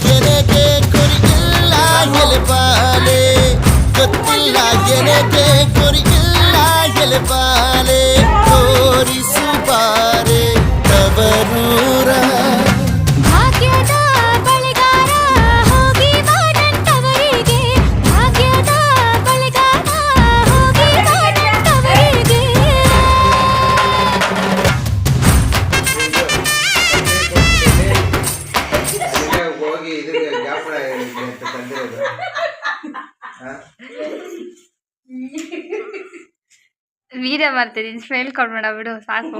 ಎನೆಗೆ ಗುರಿಯಿಲ್ಲ ಎಲೆಬಾಲೆ ಗೊತ್ತಿಲ್ಲ ಎನೆಗೆ ಗುರಿಯಿಲ್ಲ ಎಲೆಬಾಲೆ ತೋರಿಸು ಬಾರೆ ತವರೂರ ಭಾಗ್ಯದ ಬಳಿಗಾರ ಹೋಗಿ ಬಾರಂತವರಿಗೆ ಭಾಗ್ಯದ ಬಳಿಗಾರ ಹೋಗಿ ಬಾರಂತವರಿಗೆ ಹೋಗಿ ಇದಕ್ಕೆ ಜ್ಞಾಪನ ಅಂತ ತಂದಿರೋದು ವೀಡಿಯೋ ಮಾಡ್ತಿದ್ದೀನಿ ಸ್ಮೆಲ್ ಕೊಡ್ಬೇಡ ಬಿಡು ಸಾಕು.